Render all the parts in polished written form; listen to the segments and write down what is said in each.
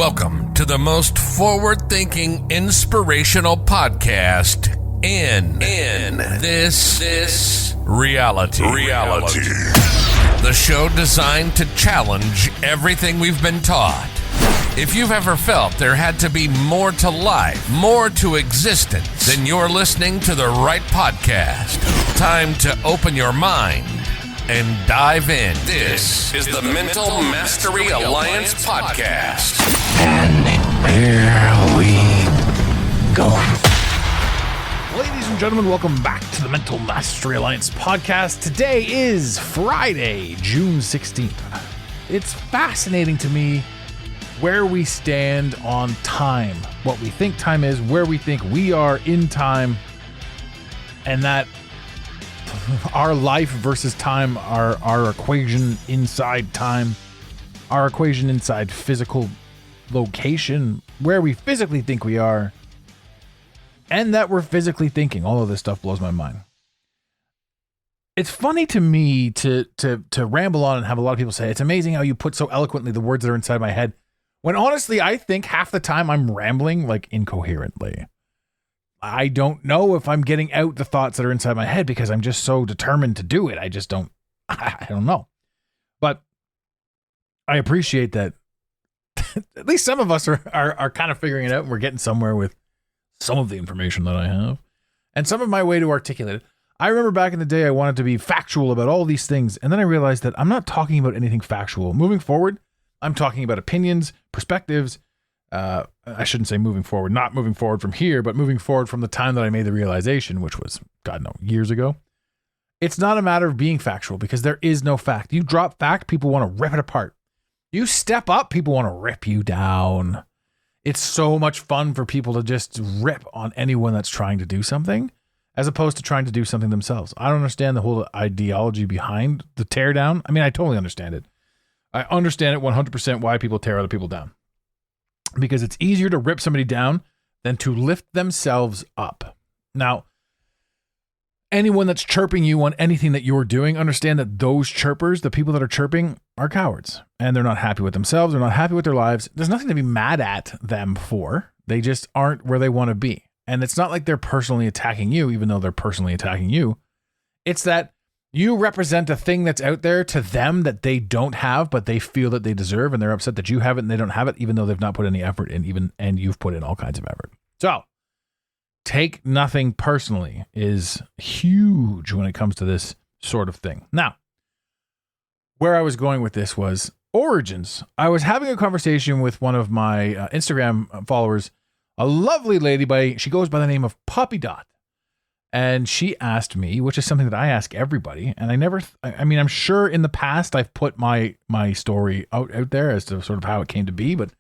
Welcome to the most forward-thinking, inspirational podcast in this reality. The show designed to challenge everything we've been taught. If you've ever felt there had to be more to life, more to existence, then you're listening to the right podcast. Time to open your mind and dive in. This is the Mental Mastery Alliance podcast. And here we go. Ladies and gentlemen, welcome back to the Mental Mastery Alliance podcast. Today is Friday, June 16th. It's fascinating to me where we stand on time, what we think time is, where we think we are in time, and that our life versus time, our equation inside time, our equation inside physical location, where we physically think we are, and that we're physically thinking. All of this stuff blows my mind. It's funny to me to ramble on and have a lot of people say, it's amazing how you put so eloquently the words that are inside my head, when honestly, I think half the time I'm rambling like incoherently. I don't know if I'm getting out the thoughts that are inside my head because I'm just so determined to do it. I don't know. But I appreciate that at least some of us are kind of figuring it out, and we're getting somewhere with some of the information that I have and some of my way to articulate it. I remember back in the day, I wanted to be factual about all these things. And then I realized that I'm not talking about anything factual. Moving forward, I'm talking about opinions, perspectives. I shouldn't say moving forward, not moving forward from here, but moving forward from the time that I made the realization, which was, God, no, years ago. It's not a matter of being factual because there is no fact. You drop fact, people want to rip it apart. You step up, people want to rip you down. It's so much fun for people to just rip on anyone that's trying to do something as opposed to trying to do something themselves. I don't understand the whole ideology behind the tear down. I mean, I totally understand it. I understand it 100% why people tear other people down. Because it's easier to rip somebody down than to lift themselves up. Now, anyone that's chirping you on anything that you're doing, understand that those chirpers, the people that are chirping, are cowards. And they're not happy with themselves. They're not happy with their lives. There's nothing to be mad at them for. They just aren't where they want to be. And it's not like they're personally attacking you, even though they're personally attacking you. It's that you represent a thing that's out there to them that they don't have, but they feel that they deserve, and they're upset that you have it and they don't have it, even though they've not put any effort in, and you've put in all kinds of effort. So, take nothing personally is huge when it comes to this sort of thing. Now, where I was going with this was origins. I was having a conversation with one of my Instagram followers, a lovely lady she goes by the name of Poppy Dot. And she asked me, which is something that I ask everybody, and I'm sure in the past I've put my story out there as to sort of how it came to be, but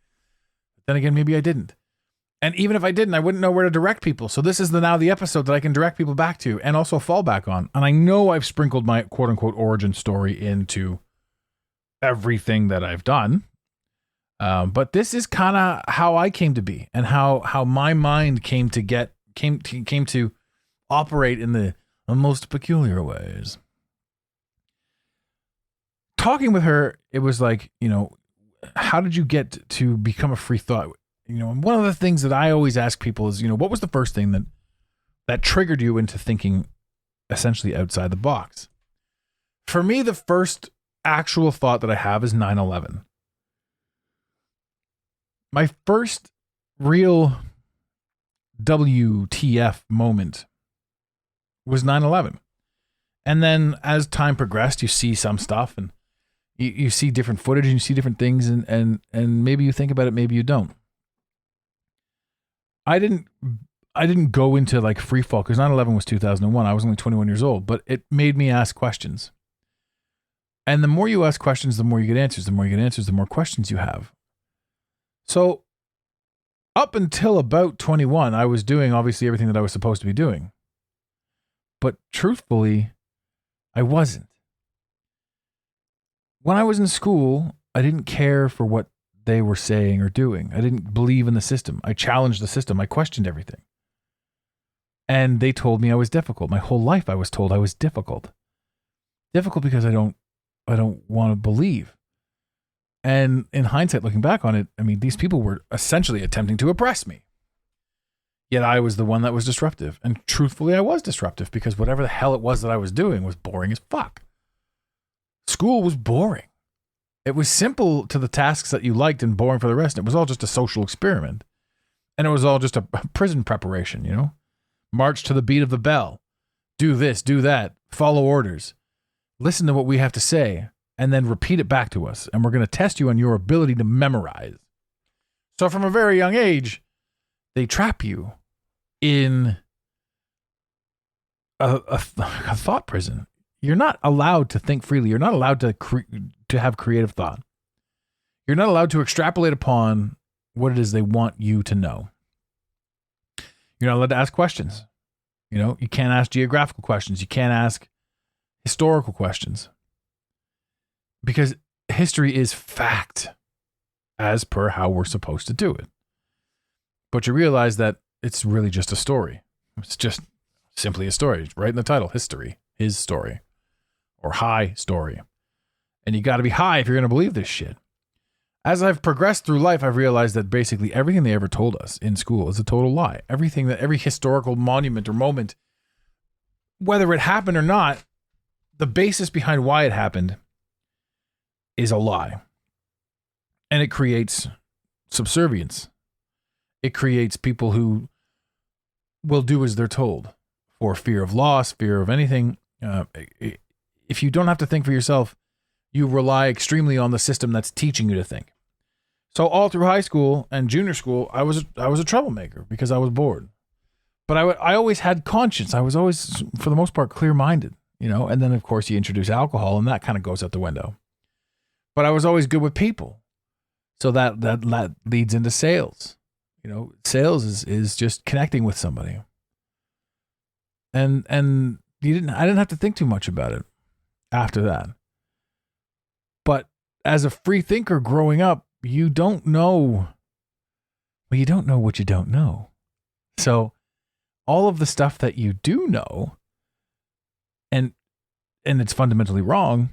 then again, maybe I didn't. And even if I didn't, I wouldn't know where to direct people. So this is now the episode that I can direct people back to and also fall back on. And I know I've sprinkled my quote unquote origin story into everything that I've done. But this is kind of how I came to be and how my mind came to operate in the most peculiar ways. Talking with her, it was like, how did you get to become a free thought? And one of the things that I always ask people is, what was the first thing that triggered you into thinking essentially outside the box? For me, the first actual thought that I have is 9/11. My first real WTF moment was 9/11. And then as time progressed, you see some stuff and you see different footage and you see different things and maybe you think about it, maybe you don't. I didn't go into like free fall because 9/11 was 2001. I was only 21 years old, but it made me ask questions. And the more you ask questions, the more you get answers. The more you get answers, the more questions you have. So up until about 21, I was doing obviously everything that I was supposed to be doing. But truthfully, I wasn't. When I was in school, I didn't care for what they were saying or doing. I didn't believe in the system. I challenged the system. I questioned everything. And they told me I was difficult. My whole life I was told I was difficult. Difficult because I don't want to believe. And in hindsight, looking back on it, I mean, these people were essentially attempting to oppress me. Yet I was the one that was disruptive. And truthfully, I was disruptive because whatever the hell it was that I was doing was boring as fuck. School was boring. It was simple to the tasks that you liked and boring for the rest. It was all just a social experiment. And it was all just a prison preparation, you know? March to the beat of the bell. Do this, do that. Follow orders. Listen to what we have to say. And then repeat it back to us. And we're going to test you on your ability to memorize. So from a very young age, they trap you in a thought prison. You're not allowed to think freely. You're not allowed to have creative thought. You're not allowed to extrapolate upon what it is they want you to know. You're not allowed to ask questions. You know, you can't ask geographical questions. You can't ask historical questions. Because history is fact as per how we're supposed to do it. But you realize that it's really just a story. It's just simply a story. Right in the title, history, his story, or high story. And you got to be high if you're going to believe this shit. As I've progressed through life, I've realized that basically everything they ever told us in school is a total lie. Every historical monument or moment, whether it happened or not, the basis behind why it happened is a lie. And it creates subservience. It creates people who will do as they're told for fear of loss, fear of anything. If you don't have to think for yourself, you rely extremely on the system that's teaching you to think. So all through high school and junior school, I was a troublemaker because I was bored. But I always had conscience. I was always, for the most part, clear-minded, you know. And then, of course, you introduce alcohol, and that kind of goes out the window. But I was always good with people. So that leads into sales. You know, sales is just connecting with somebody. And I didn't have to think too much about it after that. But as a free thinker growing up, you don't know what you don't know. So all of the stuff that you do know, and it's fundamentally wrong,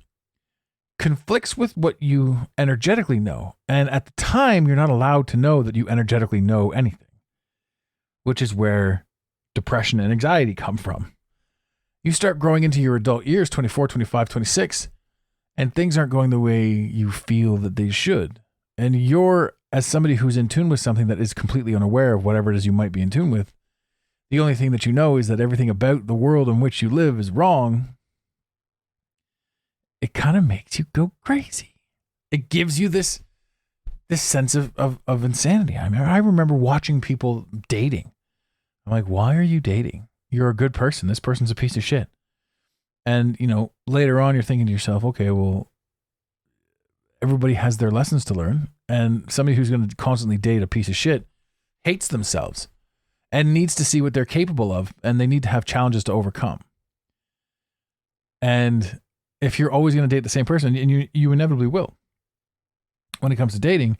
conflicts with what you energetically know. And at the time, you're not allowed to know that you energetically know anything, which is where depression and anxiety come from. You start growing into your adult years, 24, 25, 26, and things aren't going the way you feel that they should. And you're, as somebody who's in tune with something that is completely unaware of whatever it is you might be in tune with, the only thing that you know is that everything about the world in which you live is wrong. It kind of makes you go crazy. It gives you this sense of insanity. I mean, I remember watching people dating. I'm like, why are you dating? You're a good person. This person's a piece of shit. And, you know, later on, you're thinking to yourself, okay, well, everybody has their lessons to learn. And somebody who's going to constantly date a piece of shit hates themselves and needs to see what they're capable of. And they need to have challenges to overcome. And if you're always going to date the same person, and you inevitably will, when it comes to dating,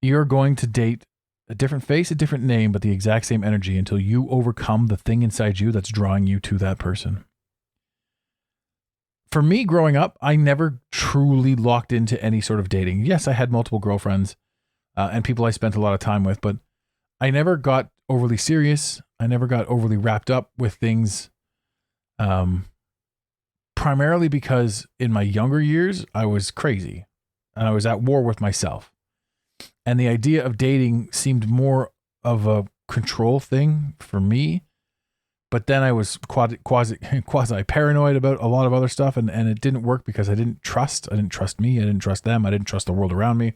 you're going to date a different face, a different name, but the exact same energy until you overcome the thing inside you that's drawing you to that person. For me, growing up, I never truly locked into any sort of dating. Yes, I had multiple girlfriends and people I spent a lot of time with, but I never got overly serious. I never got overly wrapped up with things. Primarily because in my younger years, I was crazy and I was at war with myself. And the idea of dating seemed more of a control thing for me. But then I was quasi paranoid about a lot of other stuff. And it didn't work because I didn't trust me. I didn't trust them. I didn't trust the world around me.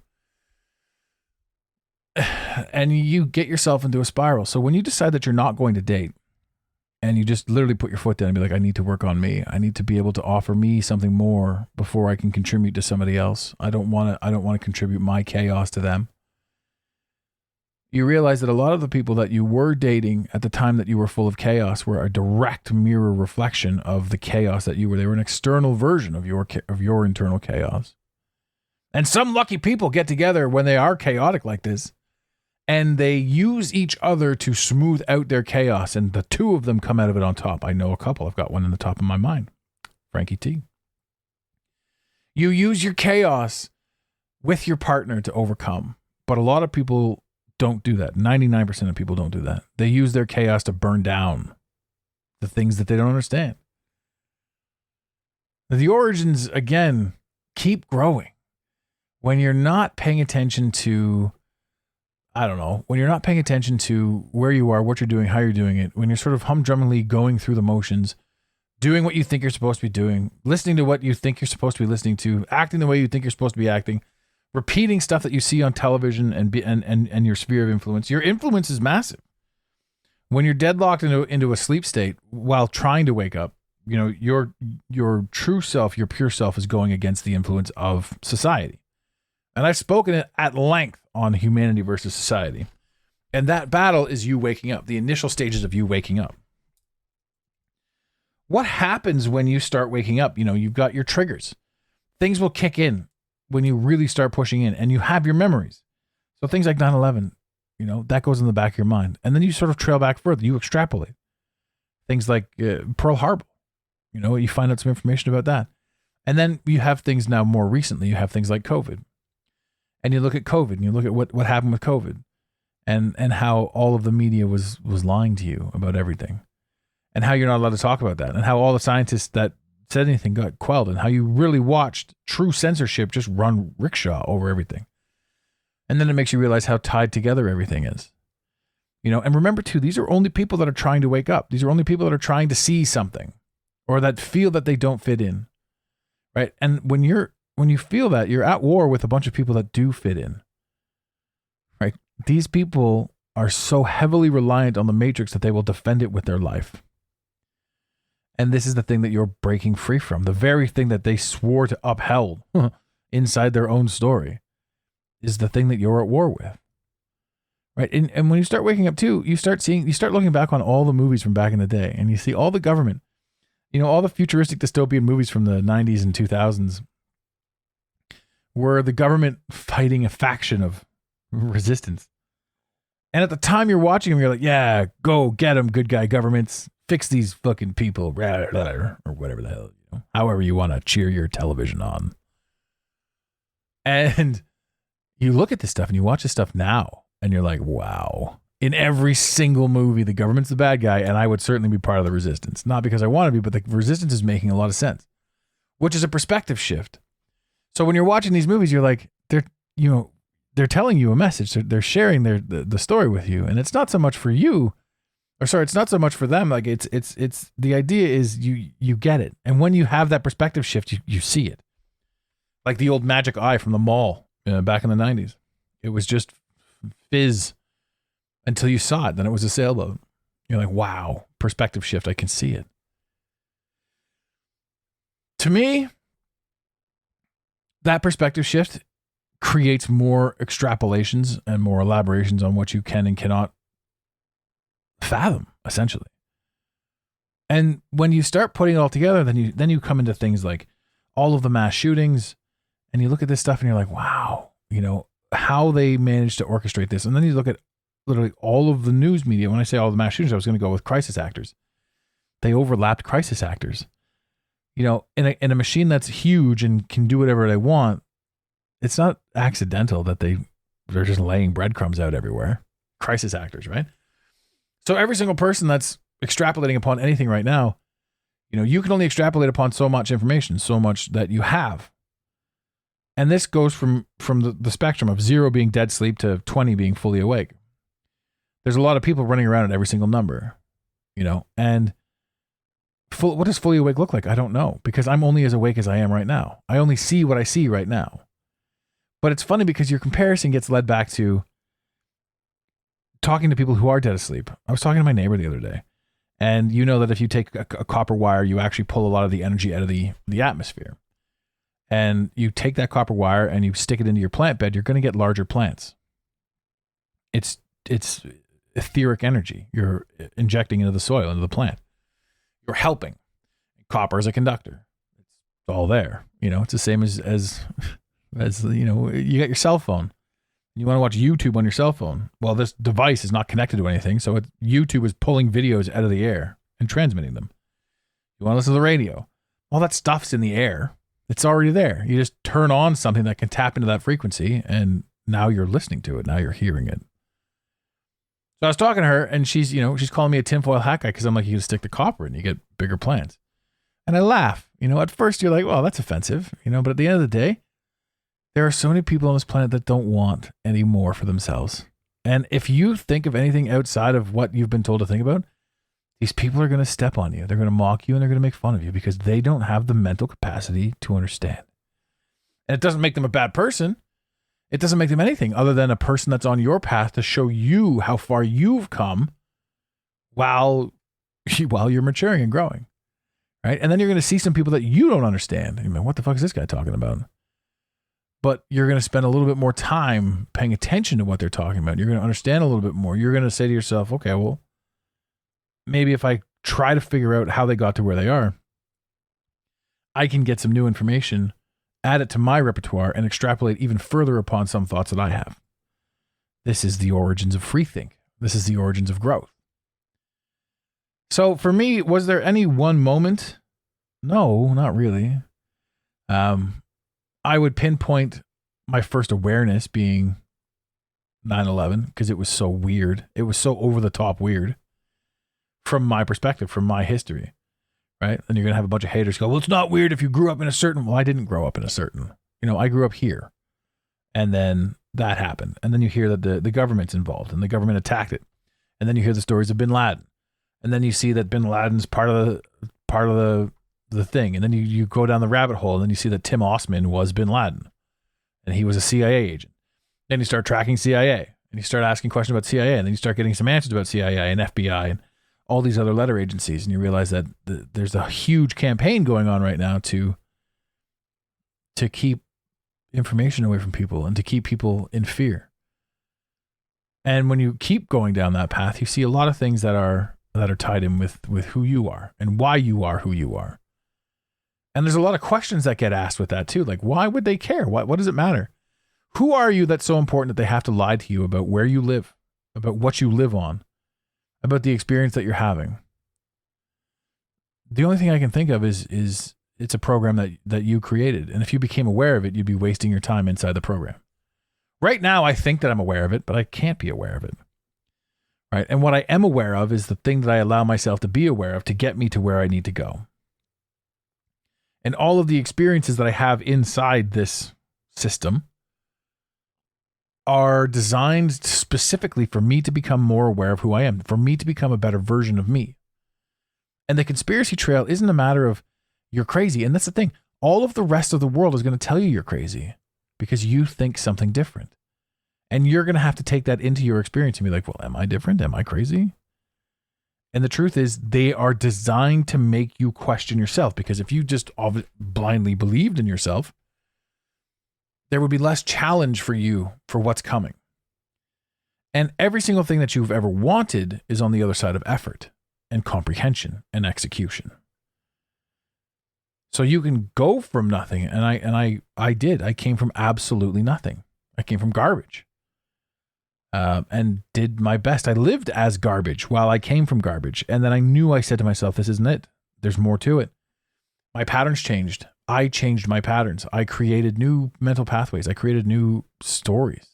And you get yourself into a spiral. So when you decide that you're not going to date, and you just literally put your foot down and be like, I need to work on me. I need to be able to offer me something more before I can contribute to somebody else. I don't want to contribute my chaos to them. You realize that a lot of the people that you were dating at the time that you were full of chaos were a direct mirror reflection of the chaos that you were. They were an external version of your internal chaos. And some lucky people get together when they are chaotic like this, and they use each other to smooth out their chaos, and the two of them come out of it on top. I know a couple. I've got one in the top of my mind. Frankie T. You use your chaos with your partner to overcome. But a lot of people don't do that. 99% of people don't do that. They use their chaos to burn down the things that they don't understand. The origins, again, keep growing. When you're not paying attention to, I don't know, when you're not paying attention to where you are, what you're doing, how you're doing it, when you're sort of humdrummingly going through the motions, doing what you think you're supposed to be doing, listening to what you think you're supposed to be listening to, acting the way you think you're supposed to be acting, repeating stuff that you see on television and your sphere of influence. Your influence is massive. When you're deadlocked into a sleep state while trying to wake up, you know, your true self, your pure self is going against the influence of society. And I've spoken at length on humanity versus society. And that battle is you waking up, the initial stages of you waking up. What happens when you start waking up? You know, you've got your triggers. Things will kick in when you really start pushing in and you have your memories. So things like 9/11, you know, that goes in the back of your mind. And then you sort of trail back further. You extrapolate. Things like Pearl Harbor, you know, you find out some information about that. And then you have things now more recently. You have things like COVID. And you look at COVID and you look at what happened with COVID and how all of the media was lying to you about everything and how you're not allowed to talk about that and how all the scientists that said anything got quelled and how you really watched true censorship just run rickshaw over everything. And then it makes you realize how tied together everything is. You know, and remember too, these are only people that are trying to wake up. These are only people that are trying to see something or that feel that they don't fit in. Right? And when you feel that, you're at war with a bunch of people that do fit in. Right? These people are so heavily reliant on the matrix that they will defend it with their life. And this is the thing that you're breaking free from. The very thing that they swore to uphold inside their own story is the thing that you're at war with. Right? And when you start waking up too, you start looking back on all the movies from back in the day and you see all the government, you know, all the futuristic dystopian movies from the 90s and 2000s were the government fighting a faction of resistance. And at the time you're watching them, you're like, yeah, go get them, good guy governments. Fix these fucking people, or whatever the hell, you know, however you want to cheer your television on. And you look at this stuff and you watch this stuff now and you're like, wow. In every single movie, the government's the bad guy and I would certainly be part of the resistance. Not because I want to be, but the resistance is making a lot of sense, which is a perspective shift. So when you're watching these movies, you're like, they're telling you a message. They're sharing the story with you. And it's not so much for you, it's not so much for them. Like it's the idea is you get it. And when you have that perspective shift, you see it. Like the old magic eye from the mall back in the 90s. It was just fizz until you saw it. Then it was a sailboat. You're like, wow, perspective shift. I can see it. To me, that perspective shift creates more extrapolations and more elaborations on what you can and cannot fathom, essentially. And when you start putting it all together, then you come into things like all of the mass shootings, and you look at this stuff and you're like, wow, you know, how they managed to orchestrate this. And then you look at literally all of the news media. When I say all the mass shootings, I was going to go with crisis actors. They overlapped crisis actors. You know, in a machine that's huge and can do whatever they want, it's not accidental that they're just laying breadcrumbs out everywhere. Crisis actors, right? So every single person that's extrapolating upon anything right now, you know, you can only extrapolate upon so much information, so much that you have. And this goes from the spectrum of 0 being dead sleep to 20 being fully awake. There's a lot of people running around at every single number, you know, and what does fully awake look like? I don't know, because I'm only as awake as I am right now. I only see what I see right now. But it's funny because your comparison gets led back to talking to people who are dead asleep. I was talking to my neighbor the other day, and you know that if you take a copper wire, you actually pull a lot of the energy out of the atmosphere. And you take that copper wire and you stick it into your plant bed, you're going to get larger plants. It's etheric energy you're injecting into the soil, into the plant. You're helping. Copper is a conductor. It's all there. You know, it's the same as you know, you got your cell phone. You want to watch YouTube on your cell phone. Well, this device is not connected to anything, so YouTube is pulling videos out of the air and transmitting them. You want to listen to the radio. All that stuff's in the air. It's already there. You just turn on something that can tap into that frequency, and now you're listening to it. Now you're hearing it. So I was talking to her, and she's calling me a tinfoil hat guy because I'm like, you can stick the copper and you get bigger plants. And I laugh. At first you're like, well, that's offensive, but at the end of the day, there are so many people on this planet that don't want any more for themselves. And if you think of anything outside of what you've been told to think about, these people are going to step on you. They're going to mock you and they're going to make fun of you because they don't have the mental capacity to understand. And it doesn't make them a bad person. It doesn't make them anything other than a person that's on your path to show you how far you've come while you're maturing and growing. Right? And then you're going to see some people that you don't understand. You mean, what the fuck is this guy talking about? But you're going to spend a little bit more time paying attention to what they're talking about. You're going to understand a little bit more. You're going to say to yourself, okay, well, maybe if I try to figure out how they got to where they are, I can get some new information, add it to my repertoire, and extrapolate even further upon some thoughts that I have. This is the origins of freethink. This is the origins of growth. So for me, was there any one moment? No, not really. I would pinpoint my first awareness being 9/11 because it was so weird. It was so over the top weird from my perspective, from my history, right? And you're going to have a bunch of haters go, well, it's not weird if you grew up in a certain, well, I didn't grow up in a certain, I grew up here. And then that happened. And then you hear that the government's involved and the government attacked it. And then you hear the stories of bin Laden. And then you see that bin Laden's part of the thing. And then you go down the rabbit hole and then you see that Tim Osman was bin Laden and he was a CIA agent. Then you start tracking CIA and you start asking questions about CIA and then you start getting some answers about CIA and FBI and all these other letter agencies. And you realize that there's a huge campaign going on right now to keep information away from people and to keep people in fear. And when you keep going down that path, you see a lot of things that are tied in with who you are and why you are who you are. And there's a lot of questions that get asked with that too. Like, why would they care? What does it matter? Who are you that's so important that they have to lie to you about where you live, about what you live on, about the experience that you're having? The only thing I can think of is it's a program that you created. And if you became aware of it, you'd be wasting your time inside the program. Right now, I think that I'm aware of it, but I can't be aware of it. Right? And what I am aware of is the thing that I allow myself to be aware of to get me to where I need to go. And all of the experiences that I have inside this system are designed specifically for me to become more aware of who I am, for me to become a better version of me. And the conspiracy trail isn't a matter of you're crazy. And that's the thing. All of the rest of the world is going to tell you you're crazy because you think something different. And you're going to have to take that into your experience and be like, well, am I different? Am I crazy? And the truth is they are designed to make you question yourself, because if you just blindly believed in yourself, there would be less challenge for you for what's coming. And every single thing that you've ever wanted is on the other side of effort and comprehension and execution. So you can go from nothing. And I did. I came from absolutely nothing. I came from garbage. And did my best. I lived as garbage while I came from garbage. And then I said to myself, this isn't it. There's more to it. My patterns changed. I changed my patterns. I created new mental pathways. I created new stories.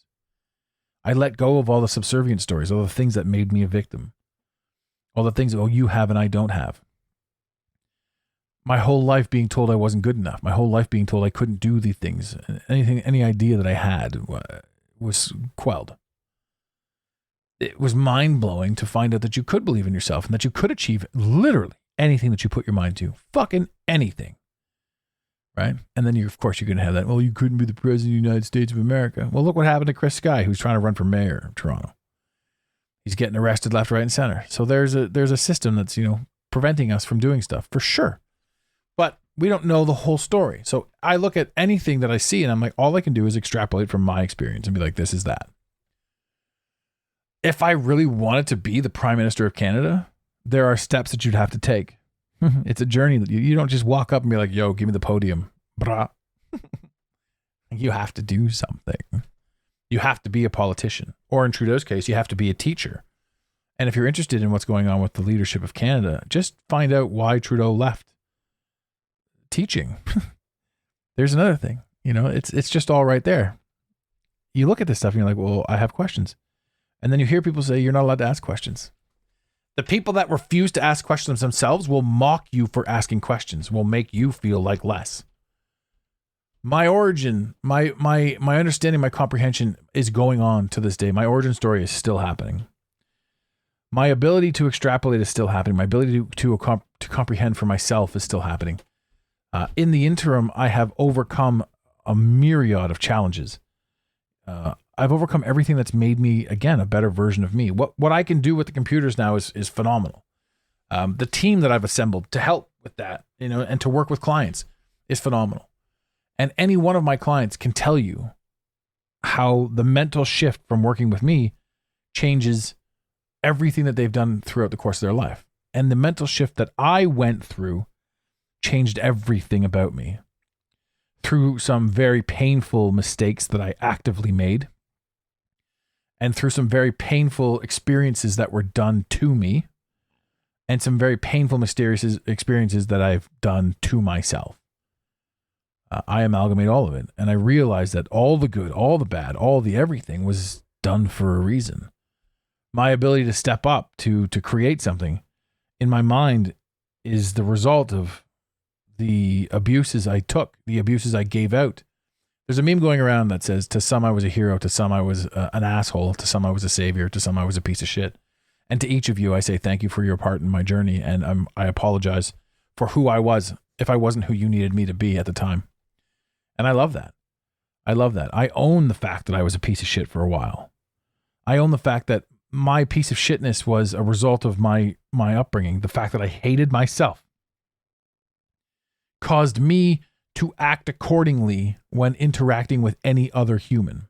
I let go of all the subservient stories, all the things that made me a victim. All the things, you have and I don't have. My whole life being told I wasn't good enough. My whole life being told I couldn't do the things. Any idea that I had was quelled. It was mind-blowing to find out that you could believe in yourself and that you could achieve literally anything that you put your mind to. Fucking anything. Right? And then of course you're going to have that, well, you couldn't be the president of the United States of America. Well, look what happened to Chris Sky, who's trying to run for mayor of Toronto. He's getting arrested left, right, and center. So there's a system that's, preventing us from doing stuff for sure. But we don't know the whole story. So I look at anything that I see and I'm like, all I can do is extrapolate from my experience and be like, this is that. If I really wanted to be the Prime Minister of Canada, there are steps that you'd have to take. It's a journey that you don't just walk up and be like, yo, give me the podium. Brah. You have to do something. You have to be a politician. Or in Trudeau's case, you have to be a teacher. And if you're interested in what's going on with the leadership of Canada, just find out why Trudeau left teaching. there's another thing. It's just all right there. You look at this stuff and you're like, well, I have questions. And then you hear people say you're not allowed to ask questions. The people that refuse to ask questions themselves will mock you for asking questions, will make you feel like less. My origin, my understanding, my comprehension is going on to this day. My origin story is still happening. My ability to extrapolate is still happening. My ability to comprehend for myself is still happening. In the interim, I have overcome a myriad of challenges. I've overcome everything that's made me, again, a better version of me. What I can do with the computers now is phenomenal. The team that I've assembled to help with that, and to work with clients is phenomenal. And any one of my clients can tell you how the mental shift from working with me changes everything that they've done throughout the course of their life. And the mental shift that I went through changed everything about me. Through some very painful mistakes that I actively made, and through some very painful experiences that were done to me, and some very painful, mysterious experiences that I've done to myself. I amalgamate all of it, and I realize that all the good, all the bad, all the everything was done for a reason. My ability to step up to create something in my mind is the result of the abuses I took, the abuses I gave out. There's a meme going around that says, to some I was a hero, to some I was an asshole, to some I was a savior, to some I was a piece of shit. And to each of you, I say thank you for your part in my journey, and I apologize for who I was if I wasn't who you needed me to be at the time. And I love that. I love that. I own the fact that I was a piece of shit for a while. I own the fact that my piece of shitness was a result of my upbringing. The fact that I hated myself caused me to act accordingly when interacting with any other human.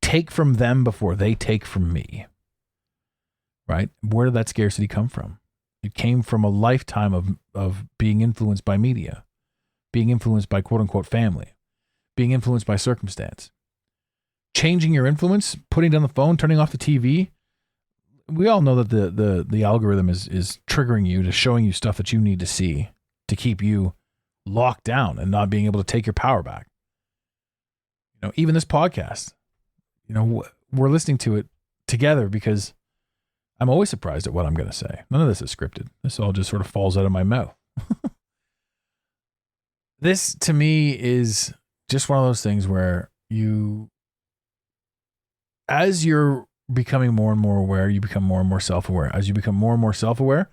Take from them before they take from me. Right? Where did that scarcity come from? It came from a lifetime of being influenced by media, being influenced by quote unquote family, being influenced by circumstance. Changing your influence, putting down the phone, turning off the TV. We all know that the algorithm is triggering you to showing you stuff that you need to see to keep you locked down and not being able to take your power back. Even this podcast, we're listening to it together because I'm always surprised at what I'm going to say. None of this is scripted. This all just sort of falls out of my mouth. This to me is just one of those things where as you're becoming more and more aware, you become more and more self-aware. As you become more and more self-aware,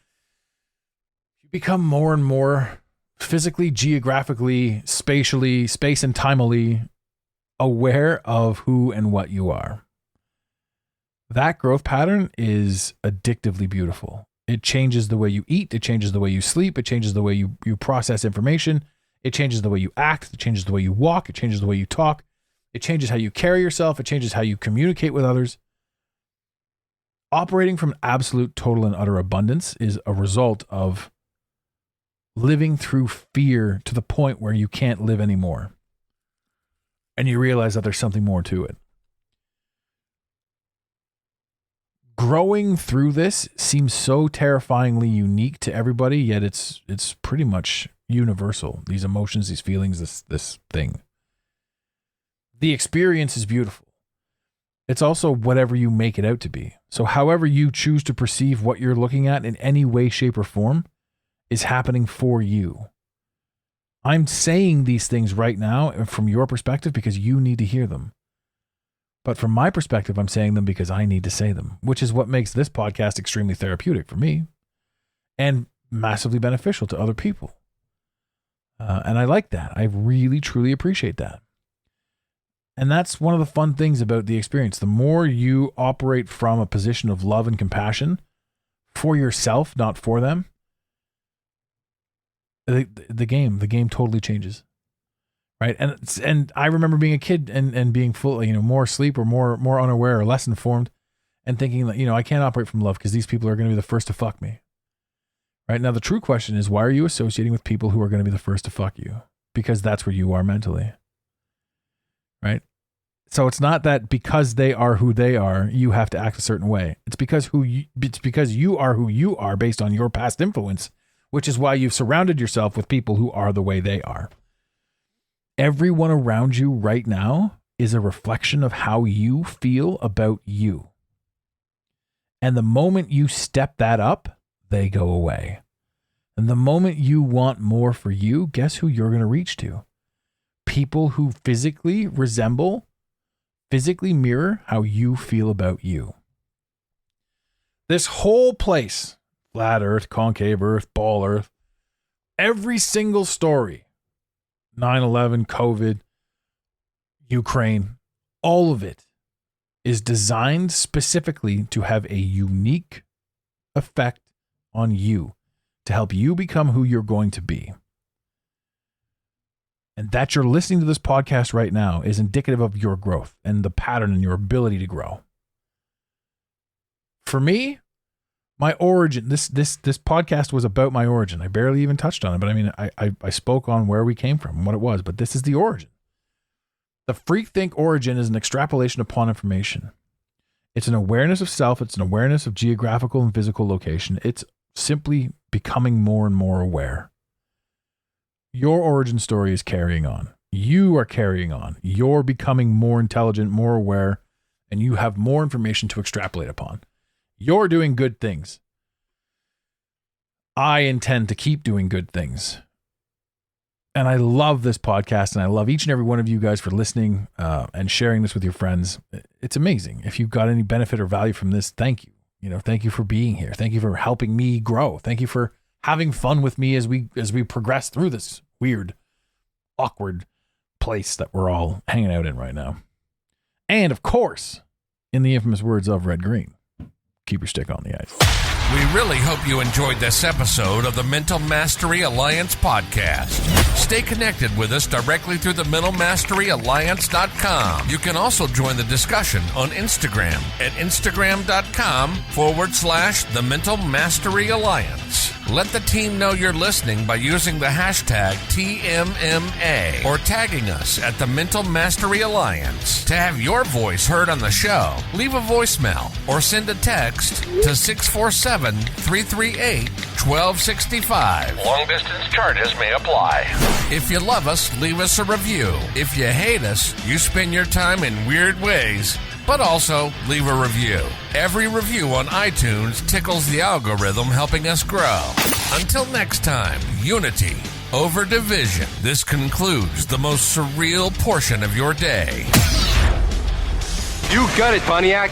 you become more and more physically, geographically, spatially, space and timely aware of who and what you are. That growth pattern is addictively beautiful. It changes the way you eat. It changes the way you sleep. It changes the way you process information. It changes the way you act. It changes the way you walk. It changes the way you talk. It changes how you carry yourself. It changes how you communicate with others. Operating from absolute, total, and utter abundance is a result of living through fear to the point where you can't live anymore. And you realize that there's something more to it. Growing through this seems so terrifyingly unique to everybody, yet it's pretty much universal. These emotions, these feelings, this thing. The experience is beautiful. It's also whatever you make it out to be. So however you choose to perceive what you're looking at in any way, shape, or form is happening for you. I'm saying these things right now from your perspective because you need to hear them. But from my perspective, I'm saying them because I need to say them, which is what makes this podcast extremely therapeutic for me and massively beneficial to other people. And I like that. I really, truly appreciate that. And that's one of the fun things about the experience. The more you operate from a position of love and compassion for yourself, not for them, the game totally changes. Right. And I remember being a kid and being full, more asleep or more unaware or less informed and thinking that, I can't operate from love because these people are going to be the first to fuck me. Right. Now, the true question is, why are you associating with people who are going to be the first to fuck you? Because that's where you are mentally. Right. So it's not that because they are who they are, you have to act a certain way. It's because you are who you are based on your past influence, which is why you've surrounded yourself with people who are the way they are. Everyone around you right now is a reflection of how you feel about you. And the moment you step that up, they go away. And the moment you want more for you, guess who you're going to reach to? People who physically mirror how you feel about you. This whole place, flat earth, concave earth, ball earth, every single story, 9/11, COVID, Ukraine, all of it is designed specifically to have a unique effect on you, to help you become who you're going to be. And that you're listening to this podcast right now is indicative of your growth and the pattern and your ability to grow. For me, my origin, this podcast was about my origin. I barely even touched on it, but I mean, I spoke on where we came from and what it was, but this is the origin. The Freak Think origin is an extrapolation upon information. It's an awareness of self. It's an awareness of geographical and physical location. It's simply becoming more and more aware. Your origin story is carrying on. You are carrying on. You're becoming more intelligent, more aware, and you have more information to extrapolate upon. You're doing good things. I intend to keep doing good things. And I love this podcast, and I love each and every one of you guys for listening and sharing this with your friends. It's amazing. If you've got any benefit or value from this, thank you. Thank you for being here. Thank you for helping me grow. Thank you for having fun with me as we progress through this weird, awkward place that we're all hanging out in right now. And of course, in the infamous words of Red Green, keep your stick on the ice. We really hope you enjoyed this episode of the Mental Mastery Alliance podcast. Stay connected with us directly through the mentalmasteryalliance.com. You can also join the discussion on Instagram at instagram.com/the Mental Mastery Alliance. Let the team know you're listening by using the hashtag TMMA or tagging us at the Mental Mastery Alliance. To have your voice heard on the show, leave a voicemail or send a text to 647-338-1265. Long distance charges may apply. If you love us, leave us a review. If you hate us, you spend your time in weird ways, but also leave a review. Every review on iTunes tickles the algorithm, helping us grow. Until next time, unity over division. This concludes the most surreal portion of your day. You got it, Pontiac.